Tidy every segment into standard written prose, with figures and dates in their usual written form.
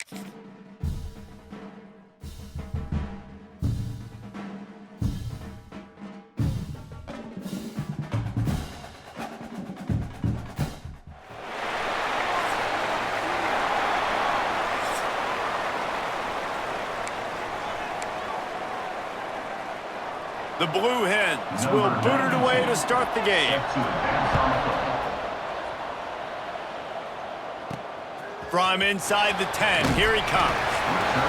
The Blue Hens will boot it away to start the game. From inside the 10, here he comes.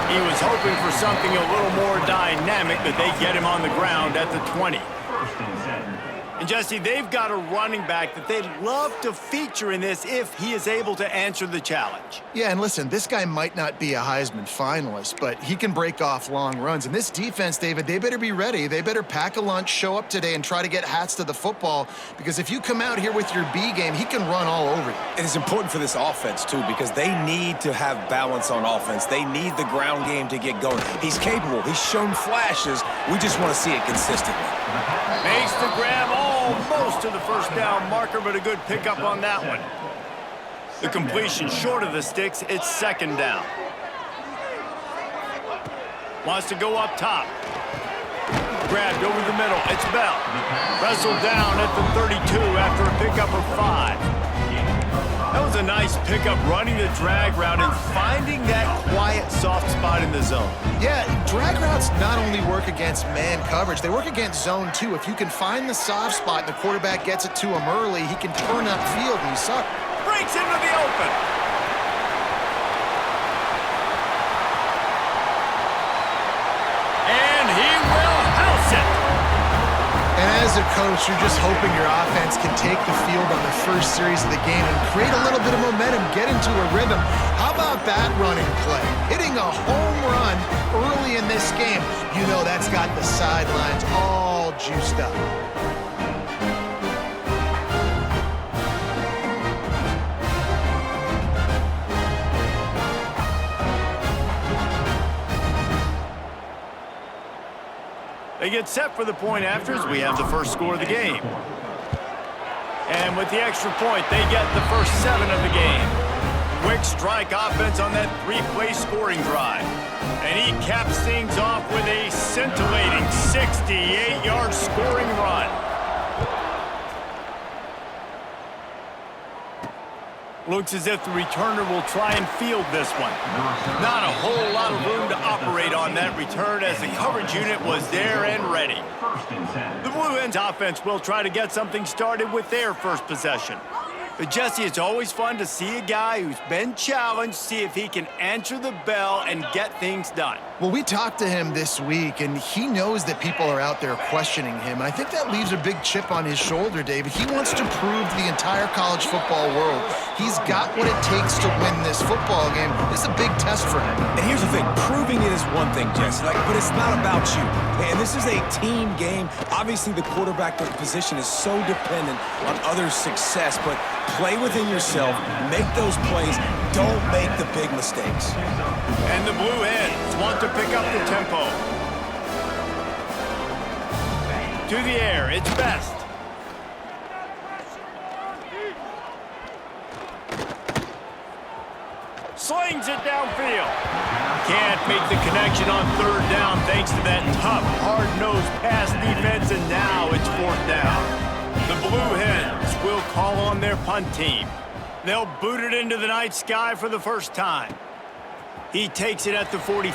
He was hoping for something a little more dynamic, but they get him on the ground at the 20. And Jesse, they've got a running back that they'd love to feature in this if he is able to answer the challenge. Yeah, and listen, this guy might not be a Heisman finalist, but he can break off long runs. And this defense, David, they better be ready. They better pack a lunch, show up today, and try to get hats to the football, because if you come out here with your B game, he can run all over you. And it's important for this offense, too, because they need to have balance on offense. They need the ground game to get going. He's capable. He's shown flashes. We just want to see it consistently. Makes the grab almost to the first down marker, but a good pickup on that one. The completion short of the sticks, it's second down. Wants to go up top. Grabbed over the middle, it's Bell. Wrestled down at the 32 after a pickup of 5. That was a nice pickup, running the drag route and finding that quiet, soft spot in the zone. Yeah, drag routes not only work against man coverage, they work against zone too. If you can find the soft spot and the quarterback gets it to him early, he can turn upfield, and you saw it. Breaks into the open. And he will house it. And as a coach, you're just hoping your offense can take the field on the first series of the game and create a little bit of momentum, get into a rhythm. How about that running play? Hitting a home run early in this game. You know that's got the sidelines all juiced up. They get set for the point after as we have the first score of the game. And with the extra point, they get the first 7 of the game. Quick strike offense on that 3-play scoring drive. And he caps things off with a scintillating 68-yard scoring run. Looks as if the returner will try and field this one. Not a whole lot of room to operate on that return as the coverage unit was there and ready. The Blue Hens offense will try to get something started with their first possession. But Jesse, it's always fun to see a guy who's been challenged, see if he can answer the bell and get things done. Well, we talked to him this week, and he knows that people are out there questioning him. I think that leaves a big chip on his shoulder, David. He wants to prove to the entire college football world he's got what it takes to win this football game. This is a big test for him. And here's the thing, proving it is one thing, Jesse, but it's not about you. And this is a team game. Obviously, the quarterback position is so dependent on others' success, but play within yourself, make those plays, don't make the big mistakes. And the Blue Hens want to pick up the tempo. To the air, it's Best. Slings it downfield. Can't make the connection on third down thanks to that tough, hard-nosed pass defense, and now it's fourth down. The Blue Hens will call on their punt team. They'll boot it into the night sky for the first time. He takes it at the 45.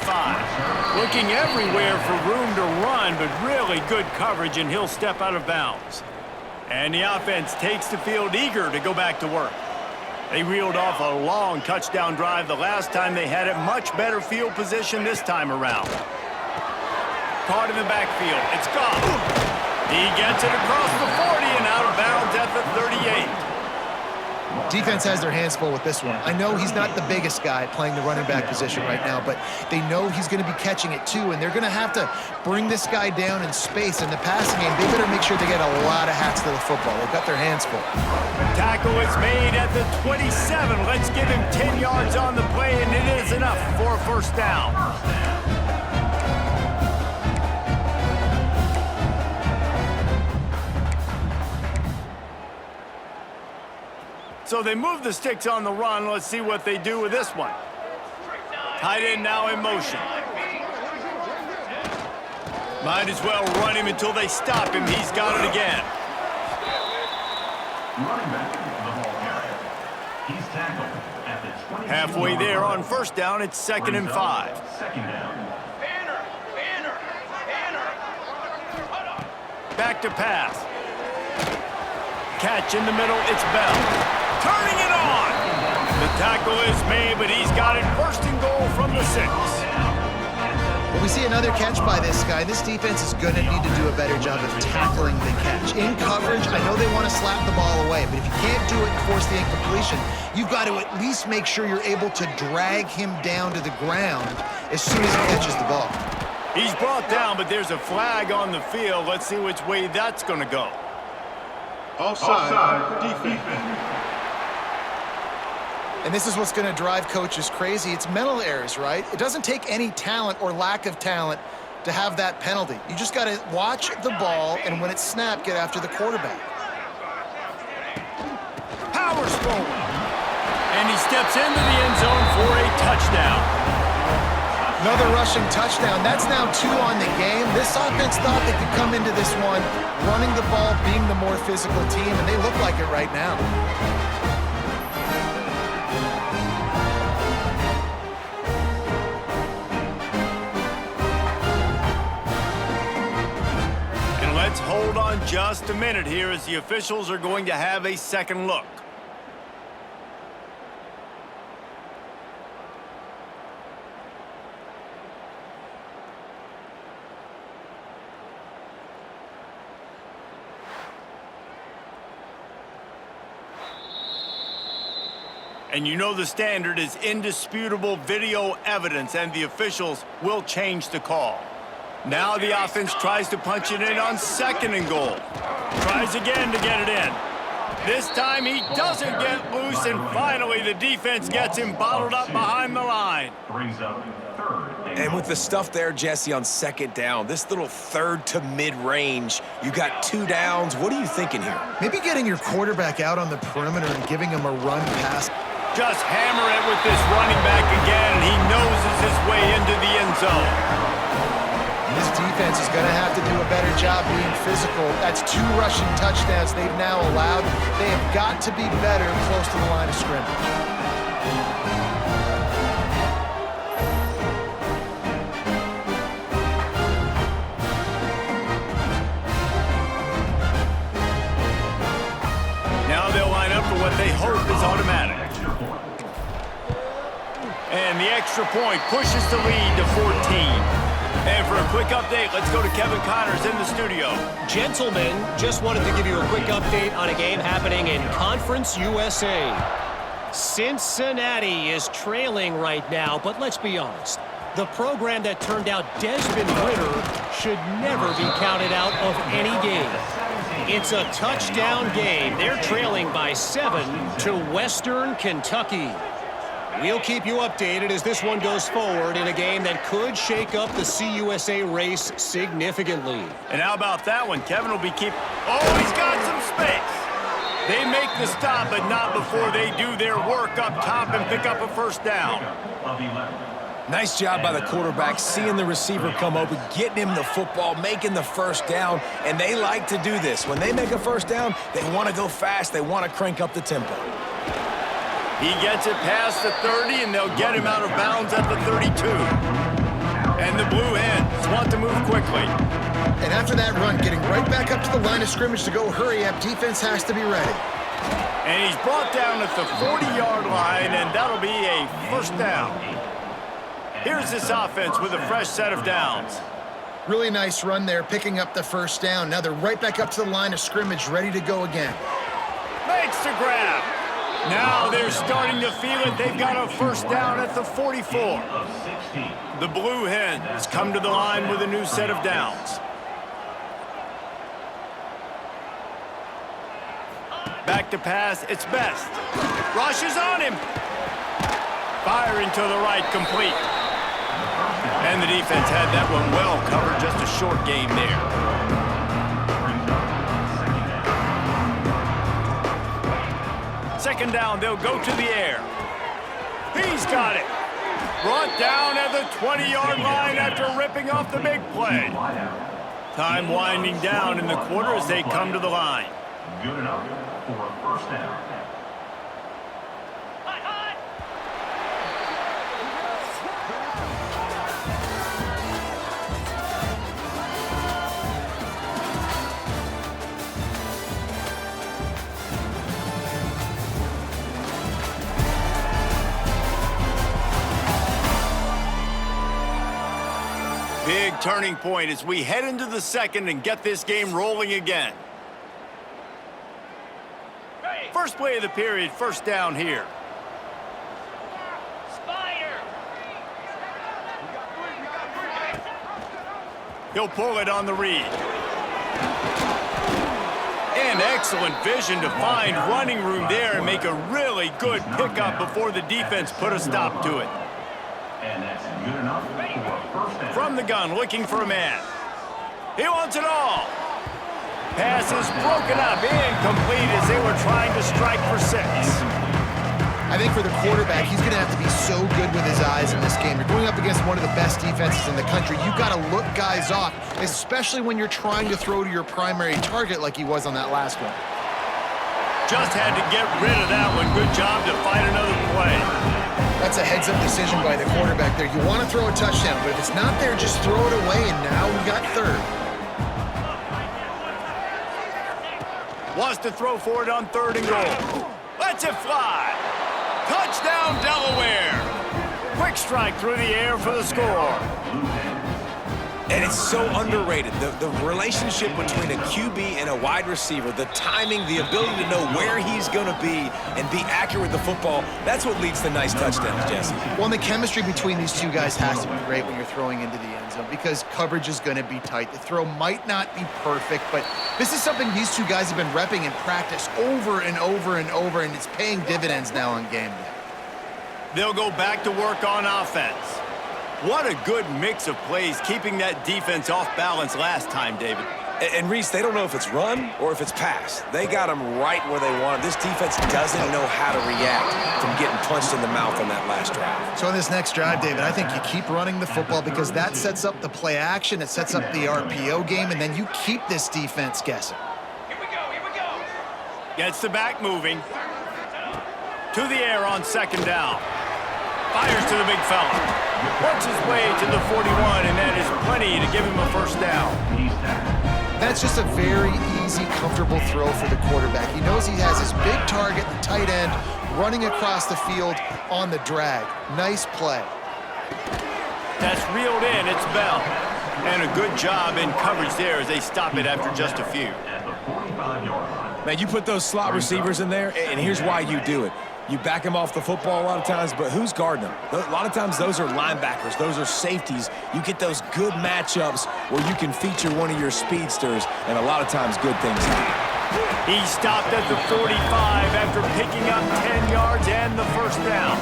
Looking everywhere for room to run, but really good coverage, and he'll step out of bounds. And the offense takes the field eager to go back to work. They reeled off a long touchdown drive the last time they had it. Much better field position this time around. Caught in the backfield. It's gone. He gets it across the 40 and out of bounds at the 38. Defense has their hands full with this one. I know he's not the biggest guy playing the running back position right now, but they know he's going to be catching it too, and they're going to have to bring this guy down in space. In the passing game, they better make sure they get a lot of hats to the football. They've got their hands full. Tackle is made at the 27. Let's give him 10 yards on the play, and it is enough for a first down. So they move the sticks on the run. Let's see what they do with this one. Tight end now in motion. Might as well run him until they stop him. He's got it again. Running back the ball carrier. He's tackled at the 22. Halfway there on first down, it's 2nd and 5. Second down. Back to pass. Catch in the middle, it's Bell. Turning it on! The tackle is made, but he's got it 1st and goal from the 6. Well, we see another catch by this guy. This defense is going to need to do a better job of tackling the catch. In coverage, I know they want to slap the ball away, but if you can't do it and force the incompletion, you've got to at least make sure you're able to drag him down to the ground as soon as he catches the ball. He's brought down, but there's a flag on the field. Let's see which way that's going to go. Offside defense. And this is what's going to drive coaches crazy. It's mental errors, right? It doesn't take any talent or lack of talent to have that penalty. You just got to watch the ball, and when it's snapped, get after the quarterback. Powers forward. And he steps into the end zone for a touchdown. Another rushing touchdown. That's now 2 on the game. This offense thought they could come into this one running the ball, being the more physical team, and they look like it right now. And let's hold on just a minute here as the officials are going to have a second look. And you know the standard is indisputable video evidence, and the officials will change the call. Now the offense tries to punch it in on 2nd and goal. Tries again to get it in. This time he doesn't get loose, and finally the defense gets him bottled up behind the line. Brings up 3rd. And with the stuff there, Jesse, on 2nd down, this little 3rd to mid-range, you got 2 downs. What are you thinking here? Maybe getting your quarterback out on the perimeter and giving him a run pass. Just hammer it with this running back again, and he noses his way into the end zone. This defense is going to have to do a better job being physical. That's 2 rushing touchdowns they've now allowed. They have got to be better close to the line of scrimmage. Now they'll line up for what they hope is automatic. And the extra point pushes the lead to 14. And for a quick update, let's go to Kevin Connors in the studio. Gentlemen, just wanted to give you a quick update on a game happening in Conference USA. Cincinnati is trailing right now, but let's be honest. The program that turned out Desmond Ritter should never be counted out of any game. It's a touchdown game. They're trailing by 7 to Western Kentucky. We'll keep you updated as this one goes forward in a game that could shake up the CUSA race significantly. And how about that one? Kevin will be Oh, he's got some space. They make the stop, but not before they do their work up top and pick up a 1st down. Nice job by the quarterback, seeing the receiver come open, getting him the football, making the 1st down, and they like to do this. When they make a 1st down, they want to go fast. They want to crank up the tempo. He gets it past the 30, and they'll get him out of bounds at the 32. And the Blue Hens want to move quickly. And after that run, getting right back up to the line of scrimmage to go hurry up, defense has to be ready. And he's brought down at the 40-yard line, and that'll be a 1st down. Here's this offense with a fresh set of downs. Really nice run there, picking up the 1st down. Now they're right back up to the line of scrimmage, ready to go again. Makes the grab. Now they're starting to feel it. They've got a 1st down at the 44. The Blue Hens come to the line with a new set of downs. Back to pass, it's Best. Rushes on him. Firing to the right, complete. And the defense had that one well covered, just a short game there. Second down, they'll go to the air. He's got it. Brought down at the 20-yard line after ripping off the big play. Time winding down in the quarter as they come to the line. Good enough for a first down. Big turning point as we head into the second and get this game rolling again. First play of the period, first down here. He'll pull it on the read. And excellent vision to find running room there and make a really good pickup before the defense put a stop to it. And that's good enough for a first down. From the gun, looking for a man. He wants it all. Pass is broken up, incomplete as they were trying to strike for 6. I think for the quarterback, he's going to have to be so good with his eyes in this game. You're going up against one of the best defenses in the country. You've got to look guys off, especially when you're trying to throw to your primary target like he was on that last one. Just had to get rid of that one. Good job to find another play. That's a heads-up decision by the quarterback there. You want to throw a touchdown, but if it's not there, just throw it away, and now we got third. Wants to throw for it on 3rd and goal. Lets it fly. Touchdown, Delaware. Quick strike through the air for the score. And it's so underrated. The relationship between a QB and a wide receiver, the timing, the ability to know where he's going to be and be accurate with the football, that's what leads to nice touchdowns, Jesse. Well, and the chemistry between these two guys has to be great when you're throwing into the end zone because coverage is going to be tight. The throw might not be perfect, but this is something these two guys have been repping in practice over and over and over, and it's paying dividends now on game day. They'll go back to work on offense. What a good mix of plays, keeping that defense off balance last time, David. And Reese, they don't know if it's run or if it's pass. They got them right where they want them. This defense doesn't know how to react from getting punched in the mouth on that last drive. So in this next drive, David, I think you keep running the football because that sets up the play action, it sets up the RPO game, and then you keep this defense guessing. Here we go. Gets the back moving. To the air on 2nd down. Fires to the big fella. Works his way to the 41, and that is plenty to give him a first down. That's just a very easy, comfortable throw for the quarterback. He knows he has his big target, the tight end, running across the field on the drag. Nice play. That's reeled in. It's Bell. And a good job in coverage there as they stop it after just a few. At the 45-yard line. Man, you put those slot receivers in there, and here's why you do it. You back them off the football a lot of times, but who's guarding them? A lot of times those are linebackers. Those are safeties. You get those good matchups where you can feature one of your speedsters, and a lot of times good things happen. He stopped at the 45 after picking up 10 yards and the first down.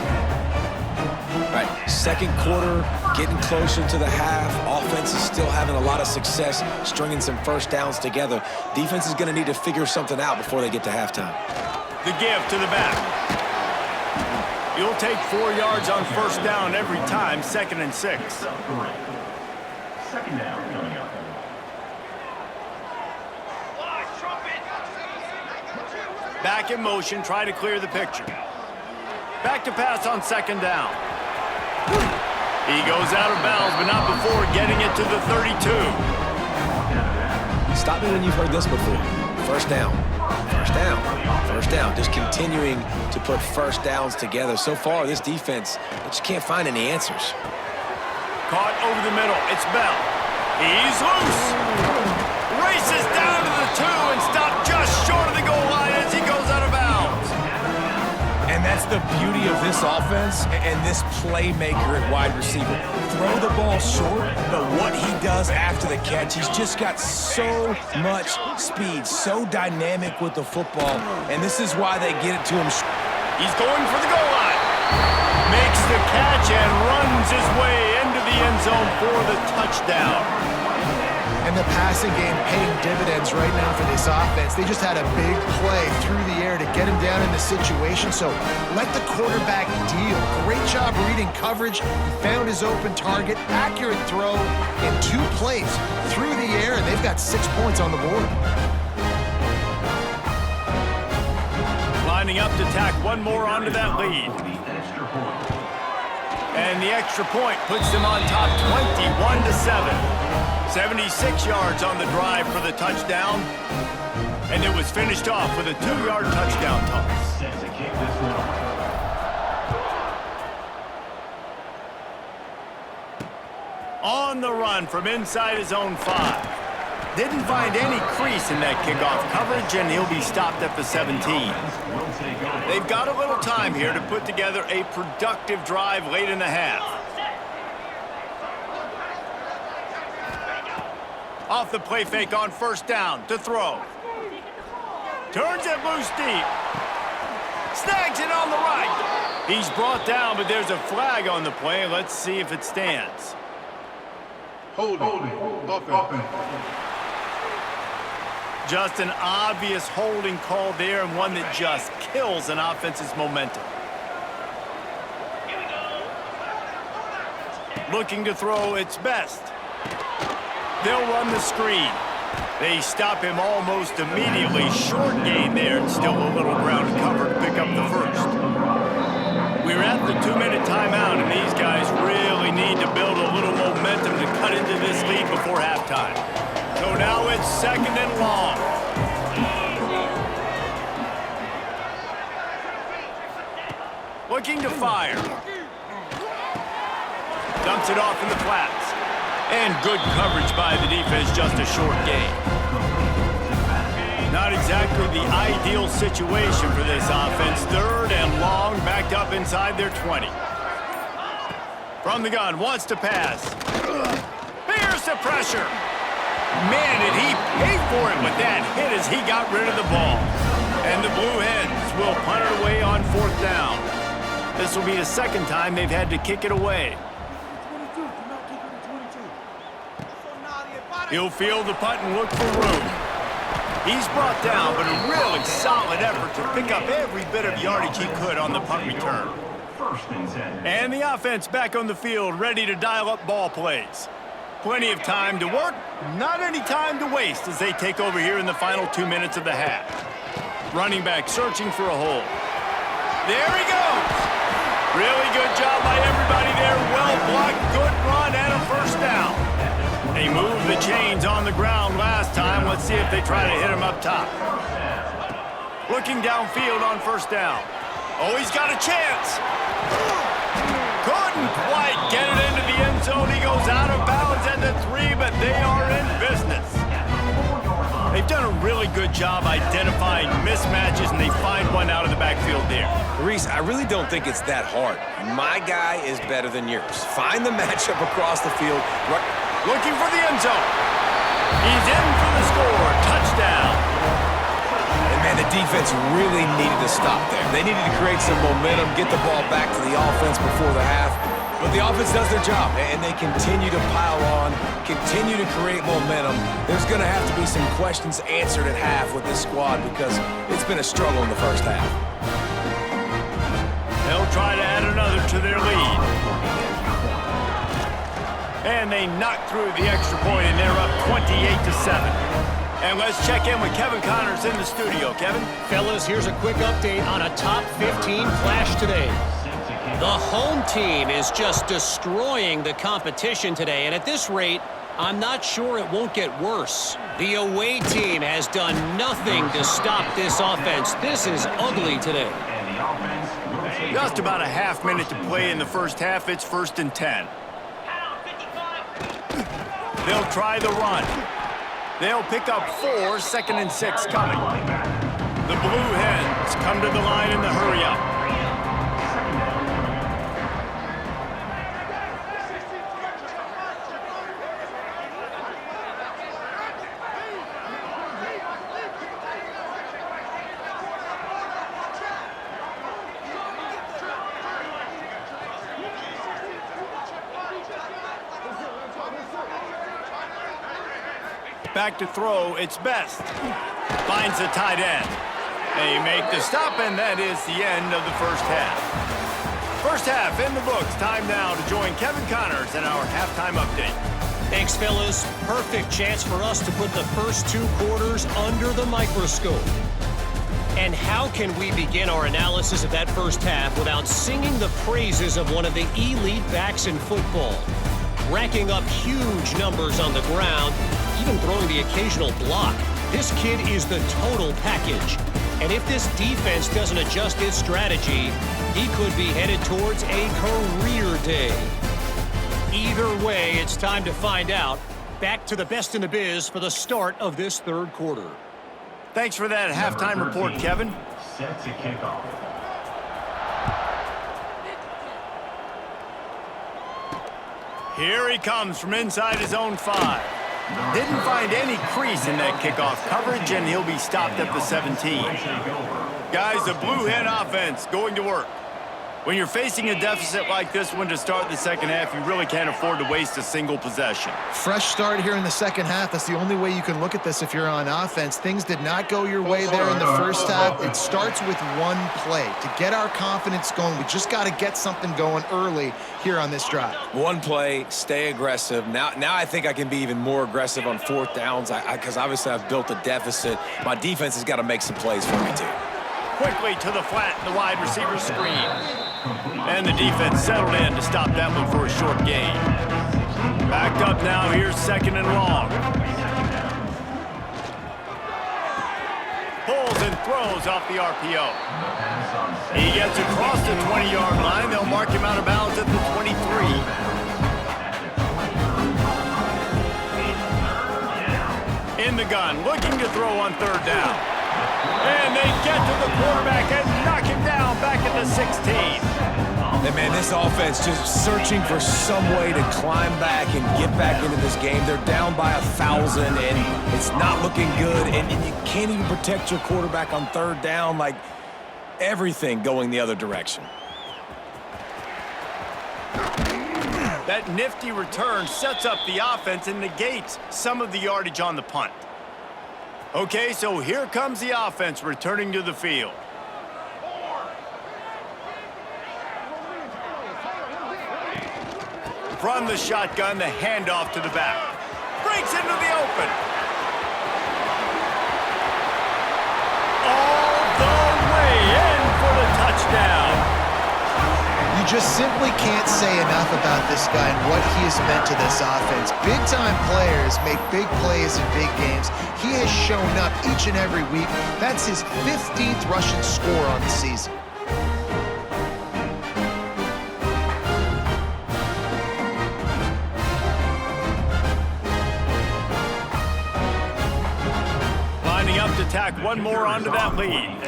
All right, 2nd quarter, getting closer to the half. Offense is still having a lot of success stringing some first downs together. Defense is going to need to figure something out before they get to halftime. The give to the back. You'll take 4 yards on first down every time, 2nd and 6. 2nd down coming up. Back in motion, try to clear the picture. Back to pass on 2nd down. He goes out of bounds, but not before getting it to the 32. Stop me when you've heard this before. First down. First down. First down. Just continuing to put first downs together. So far, this defense, they just can't find any answers. Caught over the middle. It's Bell. He's loose. Races down to the 2 and stopped just short of the goal line as he goes out of bounds. And that's the beauty of this offense and this playmaker at wide receiver. Throw the ball short, but what he does after the catch, he's just got so much speed, so dynamic with the football, and this is why they get it to him. He's going for the goal line. Makes the catch and runs his way into the end zone for the touchdown. And the passing game paying dividends right now for this offense. They just had a big play through the air to get him down in the situation. So let the quarterback deal. Great job reading coverage. He found his open target, accurate throw in 2 plays through the air, and they've got 6 points on the board. Lining up to tack one more onto that lead. And the extra point puts them on top 21-7. 76 yards on the drive for the touchdown. And it was finished off with a 2-yard touchdown toss. Set to kick this one off. On the run from inside his own 5. Didn't find any crease in that kickoff coverage, and he'll be stopped at the 17. They've got a little time here to put together a productive drive late in the half. Off the play fake on first down to throw. Turns it loose deep. Snags it on the right. He's brought down, but there's a flag on the play. Let's see if it stands. Holding. Offense. Just an obvious holding call there, and one that just kills an offense's momentum. Looking to throw its best. They'll run the screen. They stop him almost immediately. Short gain there, and still a little ground to cover to pick up the first. We're at the 2-minute timeout, and these guys really need to build a little momentum to cut into this lead before halftime. So now it's 2nd and long. Looking to fire. Dumps it off in the flats. And good coverage by the defense, just a short gain. Not exactly the ideal situation for this offense. 3rd and long, backed up inside their 20. From the gun, wants to pass. Here's the pressure. Man, did he pay for it with that hit as he got rid of the ball. And the Blue Hens will punt it away on 4th down. This will be the 2nd time they've had to kick it away. He'll field the punt and look for room. He's brought down, but a really solid effort to pick up every bit of yardage he could on the punt return. And the offense back on the field, ready to dial up ball plays. Plenty of time to work, not any time to waste as they take over here in the final 2 minutes of the half. Running back searching for a hole. There he goes. Really good job by everybody there. Well blocked, good run, and a first down. They moved the chains on the ground last time. Let's see if they try to hit him up top. Looking downfield on first down. Oh, he's got a chance. Couldn't quite get it into the end zone. He goes out of bounds at the 3, but they are in business. They've done a really good job identifying mismatches, and they find one out of the backfield there. Reese, I really don't think it's that hard. My guy is better than yours. Find the matchup across the field. Looking for the end zone. He's in for the score. Touchdown. And man, the defense really needed to stop there. They needed to create some momentum, get the ball back to the offense before the half. But the offense does their job, and they continue to pile on, continue to create momentum. There's going to have to be some questions answered at half with this squad because it's been a struggle in the first half. They'll try to add another to their lead. And they knock through the extra point, and they're up 28-7. And let's check in with Kevin Connors in the studio. Kevin? Fellas, here's a quick update on a top 15 flash today. The home team is just destroying the competition today, and at this rate, I'm not sure it won't get worse. The away team has done nothing to stop this offense. This is ugly today. Just about a half minute to play in the first half. It's 1st and 10. They'll try the run. They'll pick up 4, 2nd and 6 coming. The Blue Hens come to the line in the hurry-up. back to throw. It's Best. Finds the tight end. They make the stop, and that is the end of the first half. First half in the books. Time now to join Kevin Connors in our halftime update. Thanks, fellas. Perfect chance for us to put the first 2 quarters under the microscope. And how can we begin our analysis of that first half without singing the praises of one of the elite backs in football? Racking up huge numbers on the ground, even throwing the occasional block. This kid is the total package. And if this defense doesn't adjust its strategy, he could be headed towards a career day. Either way, it's time to find out. Back to the best in the biz for the start of this third quarter. Thanks for that halftime report, Kevin. Set to kick off. Here he comes from inside his own 5. Didn't find any crease in that kickoff coverage, and he'll be stopped at the 17. Guys, the Blue Hen offense going to work. When you're facing a deficit like this one to start the second half, you really can't afford to waste a single possession. Fresh start here in the second half. That's the only way you can look at this if you're on offense. Things did not go your way there in the first half. It starts with one play. To get our confidence going, we just got to get something going early here on this drive. One play, stay aggressive. Now I think I can be even more aggressive on 4th downs because obviously I've built a deficit. My defense has got to make some plays for me too. Quickly to the flat in the wide receiver screen. And the defense settled in to stop that one for a short gain. Backed up now, here's 2nd and long. Pulls and throws off the RPO. He gets across the 20-yard line. They'll mark him out of bounds at the 23. In the gun, looking to throw on 3rd down. And they get to the quarterback and knock him down back at the 16. And man, this offense just searching for some way to climb back and get back into this game. They're down by 1,000, and it's not looking good. And you can't even protect your quarterback on 3rd down. Like, everything going the other direction. That nifty return sets up the offense and negates some of the yardage on the punt. Okay, so here comes the offense returning to the field. From the shotgun, the handoff to the back. Breaks into the open. All the way in for the touchdown. You just simply can't say enough about this guy and what he has meant to this offense. Big-time players make big plays in big games. He has shown up each and every week. That's his 15th rushing score on the season. Lining up to tack one more onto that lead.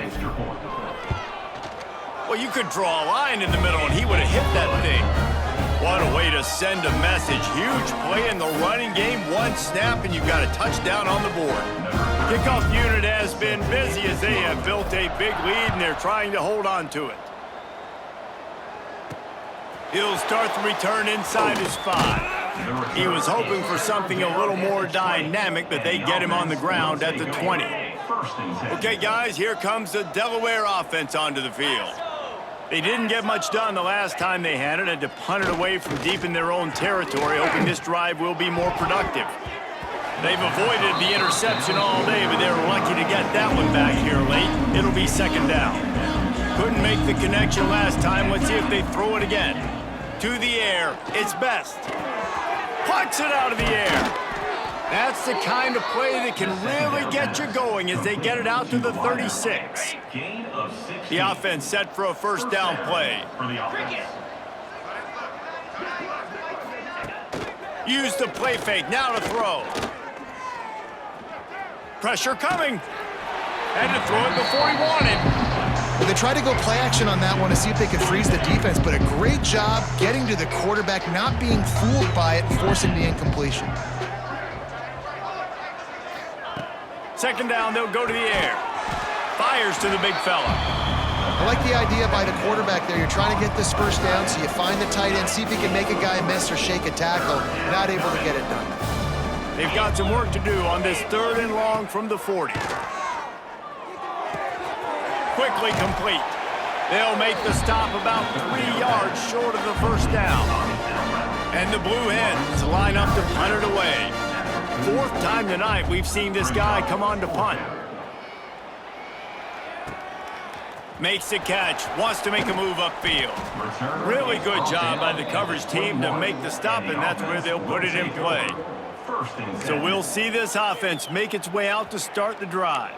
Well, you could draw a line in the middle, and he would have hit that thing. What a way to send a message. Huge play in the running game. One snap, and you've got a touchdown on the board. Kickoff unit has been busy as they have built a big lead, and they're trying to hold on to it. He'll start the return inside his 5. He was hoping for something a little more dynamic, but they get him on the ground at the 20. Okay, guys, here comes the Delaware offense onto the field. They didn't get much done the last time they had it, and to punt it away from deep in their own territory, hoping this drive will be more productive. They've avoided the interception all day, but they're lucky to get that one back here late. It'll be 2nd down. Couldn't make the connection last time. Let's see if they throw it again. To the air, it's Best. Puts it out of the air. That's the kind of play that can really get you going as they get it out to the 36. The offense set for a 1st down play. Use the play fake, now to throw. Pressure coming. Had to throw it before he wanted. Well, they tried to go play action on that one to see if they could freeze the defense, but a great job getting to the quarterback, not being fooled by it, and forcing the incompletion. 2nd down, they'll go to the air. Fires to the big fella. I like the idea by the quarterback there. You're trying to get this 1st down, so you find the tight end, see if he can make a guy miss or shake a tackle. Not able to get it done. They've got some work to do on this 3rd and long from the 40. Quickly complete. They'll make the stop about 3 yards short of the first down. And the Blue Hens line up to punt it away. 4th time tonight we've seen this guy come on to punt. Makes the catch, wants to make a move upfield. Really good job by the coverage team to make the stop, and that's where they'll put it in play. So we'll see this offense make its way out to start the drive.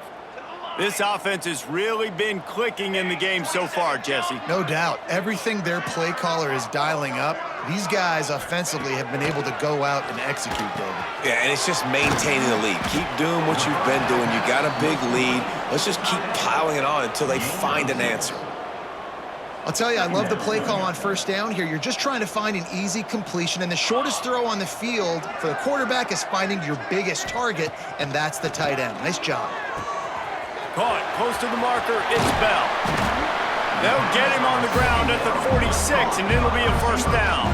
This offense has really been clicking in the game so far, Jesse. No doubt. Everything their play caller is dialing up, these guys offensively have been able to go out and execute, David. Yeah, and it's just maintaining the lead. Keep doing what you've been doing. You got a big lead. Let's just keep piling it on until they find an answer. I'll tell you, I love the play call on 1st down here. You're just trying to find an easy completion, and the shortest throw on the field for the quarterback is finding your biggest target, and that's the tight end. Nice job. Caught close to the marker, it's Bell. They'll get him on the ground at the 46, and it'll be a 1st down.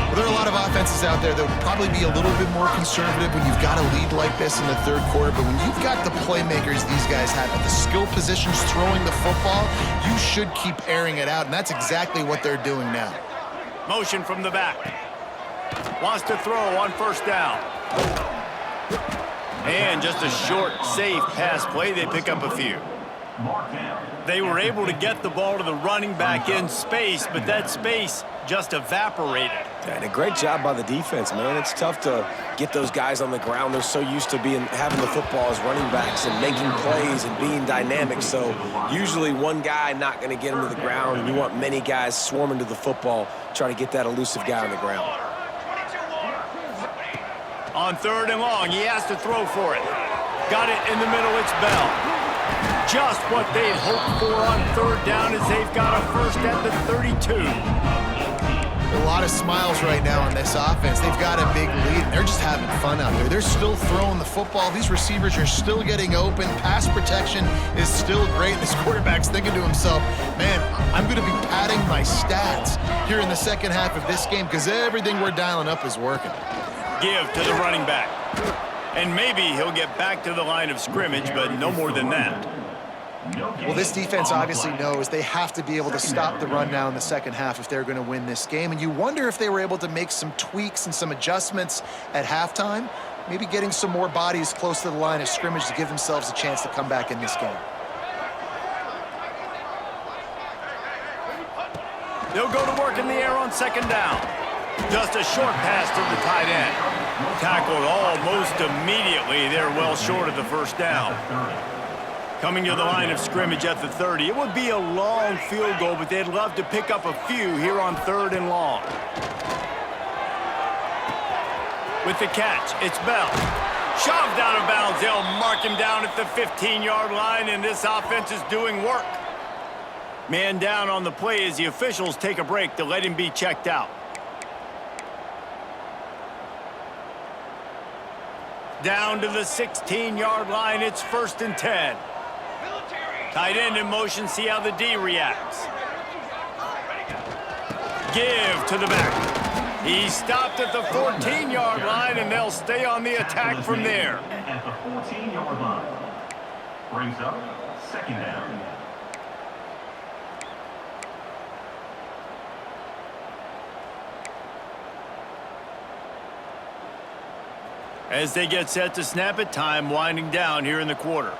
Well, there are a lot of offenses out there that would probably be a little bit more conservative when you've got a lead like this in the 3rd quarter, but when you've got the playmakers these guys have at the skill positions throwing the football, you should keep airing it out, and that's exactly what they're doing now. Motion from the back. Wants to throw on 1st down. And just a short, safe pass play. They pick up a few. They were able to get the ball to the running back in space, but that space just evaporated. And a great job by the defense, man. It's tough to get those guys on the ground. They're so used to having the football as running backs and making plays and being dynamic. So usually one guy not going to get him to the ground, and you want many guys swarming to the football, try to get that elusive guy on the ground. On 3rd and long, he has to throw for it. Got it in the middle, it's Bell. Just what they'd hoped for on 3rd down as they've got a 1st at the 32. A lot of smiles right now on this offense. They've got a big lead, and they're just having fun out there. They're still throwing the football. These receivers are still getting open. Pass protection is still great. This quarterback's thinking to himself, man, I'm going to be padding my stats here in the 2nd half of this game because everything we're dialing up is working. Give to the running back. And maybe he'll get back to the line of scrimmage, but no more than that. Well, this defense obviously knows they have to be able to stop the run now in the 2nd half if they're going to win this game. And you wonder if they were able to make some tweaks and some adjustments at halftime, maybe getting some more bodies close to the line of scrimmage to give themselves a chance to come back in this game. They'll go to work in the air on 2nd down. Just a short pass to the tight end. Tackled almost immediately. They're well short of the 1st down. Coming to the line of scrimmage at the 30. It would be a long field goal, but they'd love to pick up a few here on 3rd and long. With the catch, it's Bell. Shoved out of bounds. They'll mark him down at the 15-yard line, and this offense is doing work. Man down on the play as the officials take a break to let him be checked out. Down to the 16-yard line, it's 1st and 10. Tight end in motion, see how the D reacts. Give to the back. He stopped at the 14-yard line, and they'll stay on the attack from there. At the 14-yard line. Brings up 2nd down. As they get set to snap it, time winding down here in the quarter.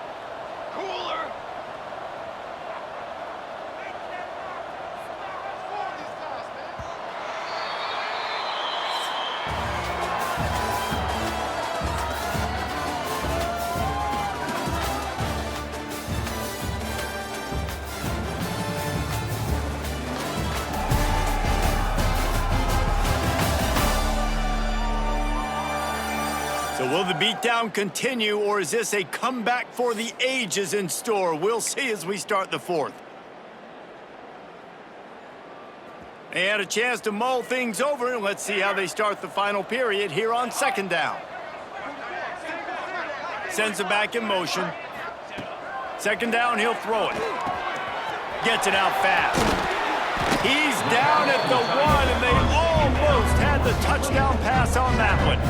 So will the beatdown continue, or is this a comeback for the ages in store? We'll see as we start the 4th. They had a chance to mull things over, and let's see how they start the final period here on 2nd down. Sends it back in motion. 2nd down, he'll throw it. Gets it out fast. He's down at the 1, and they almost had the touchdown pass on that one.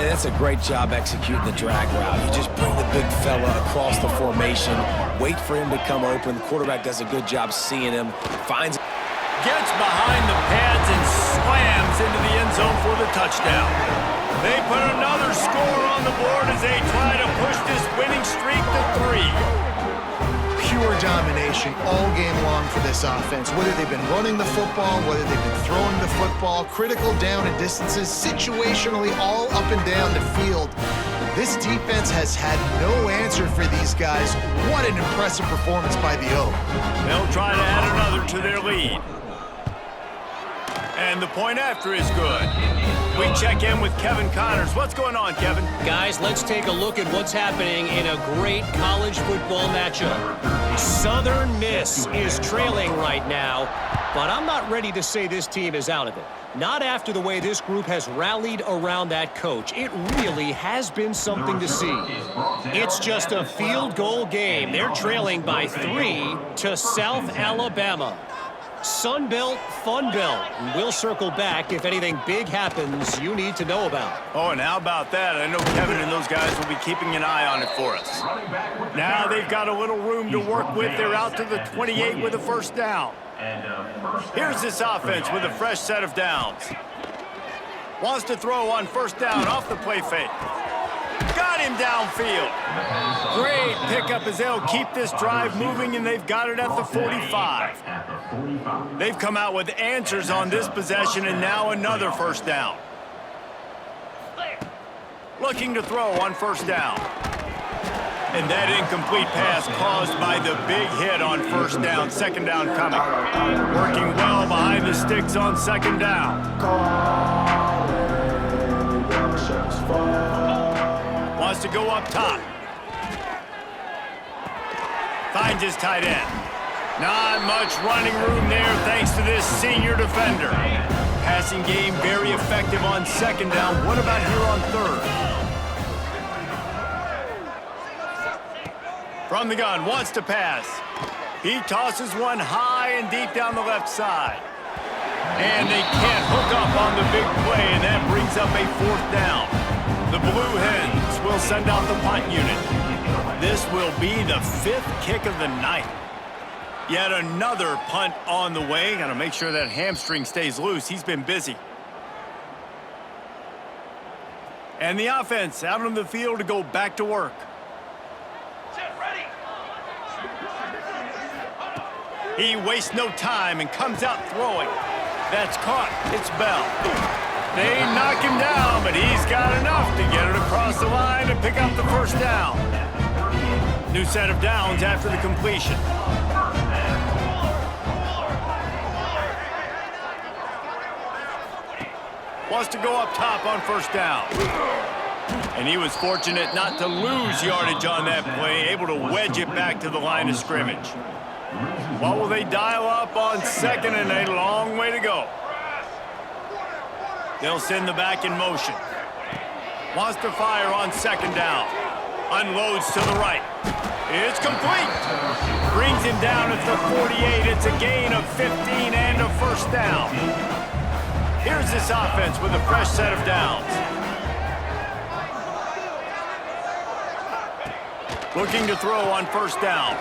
And that's a great job executing the drag route. You just bring the big fella across the formation, wait for him to come open. The quarterback does a good job seeing him, finds... Gets behind the pads and slams into the end zone for the touchdown. They put another score on the board as they try to push this winning streak to 3. Pure domination all game long for this offense. Whether they've been running the football, whether they've been throwing the football, critical down and distances, situationally all up and down the field. This defense has had no answer for these guys. What an impressive performance by the O. They'll try to add another to their lead. And the point after is good. We check in with Kevin Connors. What's going on, Kevin? Guys, let's take a look at what's happening in a great college football matchup. Southern Miss is trailing right now, but I'm not ready to say this team is out of it. Not after the way this group has rallied around that coach. It really has been something to see. It's just a field goal game. They're trailing by 3 to South Alabama. Sun Belt, Fun Belt. We'll circle back if anything big happens you need to know about. Oh, and how about that? I know Kevin and those guys will be keeping an eye on it for us. Now they've got a little room to work with. They're out to the 28 with a first down. Here's this offense with a fresh set of downs. Wants to throw on first down off the play fake. Got him downfield. Great pickup as they'll keep this drive moving, and they've got it at the 45. They've come out with answers on this possession, and now another first down. Looking to throw on first down. And that incomplete pass caused by the big hit on first down. Second down coming. Working well behind the sticks on second down. Wants to go up top. Finds his tight end. Not much running room there thanks to this senior defender. Passing game very effective on second down. What about here on third? From the gun, wants to pass. He tosses one high and deep down the left side. And they can't hook up on the big play, and that brings up a fourth down. The Blue Hens will send out the punt unit. This will be the 5th kick of the night. Yet another punt on the way. Got to make sure that hamstring stays loose. He's been busy. And the offense out on the field to go back to work. He wastes no time and comes out throwing. That's caught. It's Bell. They knock him down, but he's got enough to get it across the line and pick up the first down. New set of downs after the completion. Wants to go up top on first down. And he was fortunate not to lose yardage on that play, able to wedge it back to the line of scrimmage. What will they dial up on second, and a long way to go? They'll send the back in motion. Wants to fire on second down. Unloads to the right. It's complete. Brings him down at the 48. It's a gain of 15 and a first down. Here's this offense with a fresh set of downs. Looking to throw on first down.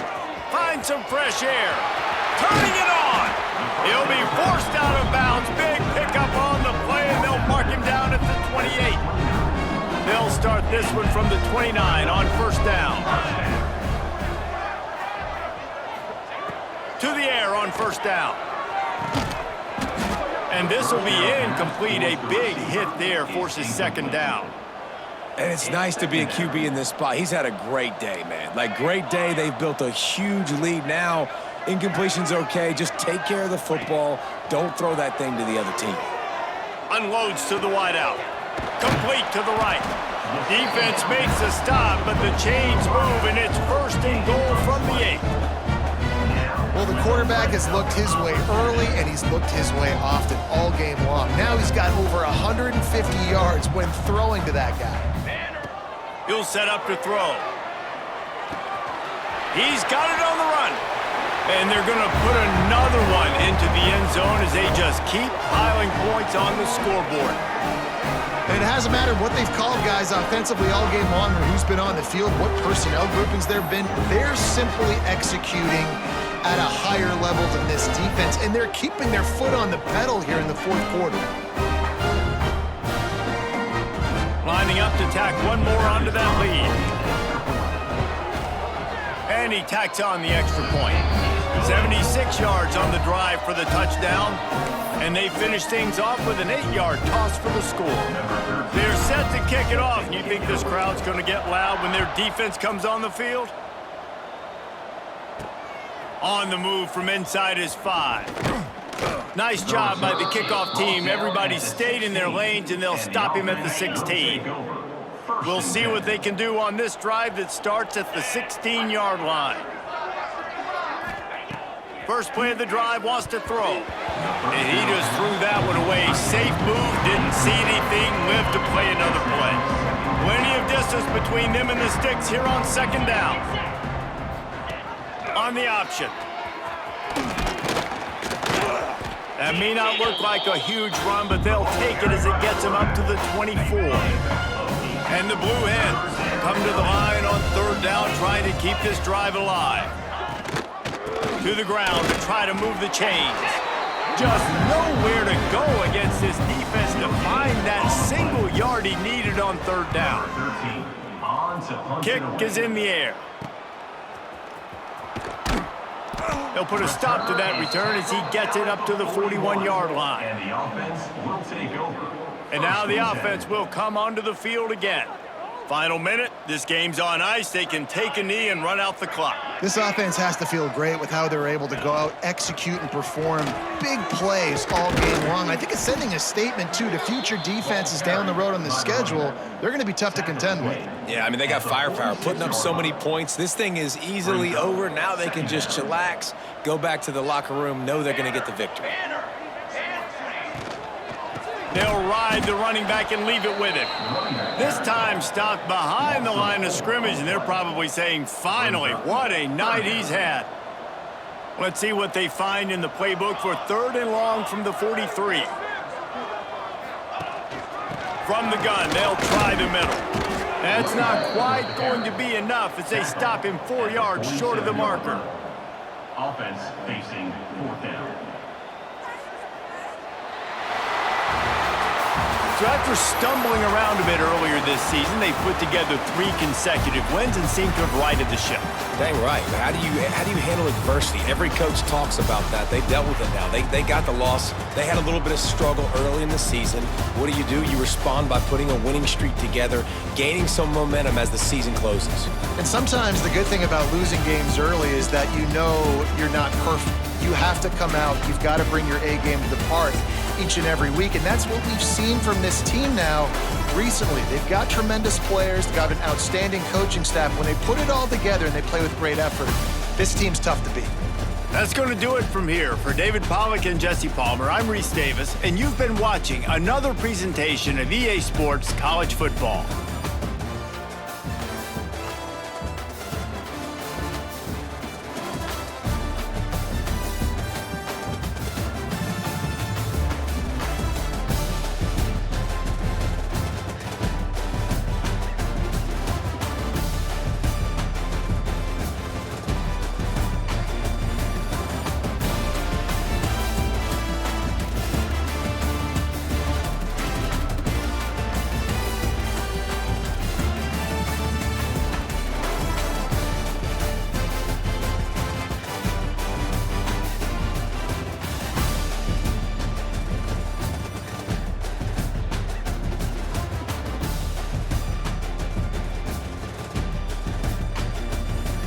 Find some fresh air. Turning it on. He'll be forced out of bounds. Big pickup on the play, and they'll mark him down at the 28. They'll start this one from the 29 on first down. To the air on first down. And this will be incomplete. A big hit there forces second down. And it's nice to be a QB in this spot. He's had a great day, man. Like, great day. They've built a huge lead now. Incompletion's okay. Just take care of the football. Don't throw that thing to the other team. Unloads to the wideout. Complete to the right. Defense makes a stop, but the chains move, and it's first and goal from the 8. Well, the quarterback has looked his way early, and he's looked his way often all game long. Now he's got over 150 yards when throwing to that guy. He'll set up to throw. He's got it on the run. And they're going to put another one into the end zone as they just keep piling points on the scoreboard. And it hasn't mattered what they've called guys offensively all game long or who's been on the field, what personnel groupings there have been. They're simply executing at a higher level than this defense, and they're keeping their foot on the pedal here in the fourth quarter. Lining up to tack one more onto that lead. And he tacks on the extra point. 76 yards on the drive for the touchdown. And they finish things off with an 8-yard toss for the score. They're set to kick it off. And you think this crowd's going to get loud when their defense comes on the field? On the move from inside his 5. Nice job by the kickoff team. Everybody stayed in their lanes, and they'll stop him at the 16. We'll see what they can do on this drive that starts at the 16-yard line. First play of the drive, wants to throw. And he just threw that one away. Safe move, didn't see anything, lived to play another play. Plenty of distance between them and the sticks here on second down. On the option. That may not look like a huge run, but they'll take it as it gets them up to the 24. And the Blue Hens come to the line on third down, trying to keep this drive alive. To the ground to try to move the chains. Just nowhere to go against this defense to find that single yard he needed on third down. Kick is in the air. They'll put a stop to that return as he gets it up to the 41-yard line. And the offense will take over. And now the offense will come onto the field again. Final minute, this game's on ice. They can take a knee and run out the clock. This offense has to feel great with how they're able to go out, execute, and perform big plays all game long. I think it's sending a statement, too, to future defenses down the road on the schedule. They're going to be tough to contend with. Yeah, I mean, they got firepower, putting up so many points. This thing is easily over. Now they can just chillax, go back to the locker room, know they're going to get the victory. They'll ride the running back and leave it with him. This time stopped behind the line of scrimmage, and they're probably saying, finally, what a night he's had. Let's see what they find in the playbook for third and long from the 43. From the gun, they'll try the middle. That's not quite going to be enough as they stop him 4 yards short of the marker. Offense facing fourth down. So after stumbling around a bit earlier this season, they put together 3 consecutive wins and seem to have righted the ship. Dang right. How do you handle adversity? Every coach talks about that. They dealt with it now. They got the loss. They had a little bit of struggle early in the season. What do? You respond by putting a winning streak together, gaining some momentum as the season closes. And sometimes the good thing about losing games early is that you know you're not perfect. You have to come out. You've got to bring your A game to the park each and every week, and that's what we've seen from this team now recently. They've got tremendous players, they've got an outstanding coaching staff. When they put it all together and they play with great effort, this team's tough to beat. That's going to do it from here. For David Pollack and Jesse Palmer, I'm Reese Davis, and you've been watching another presentation of EA Sports College Football.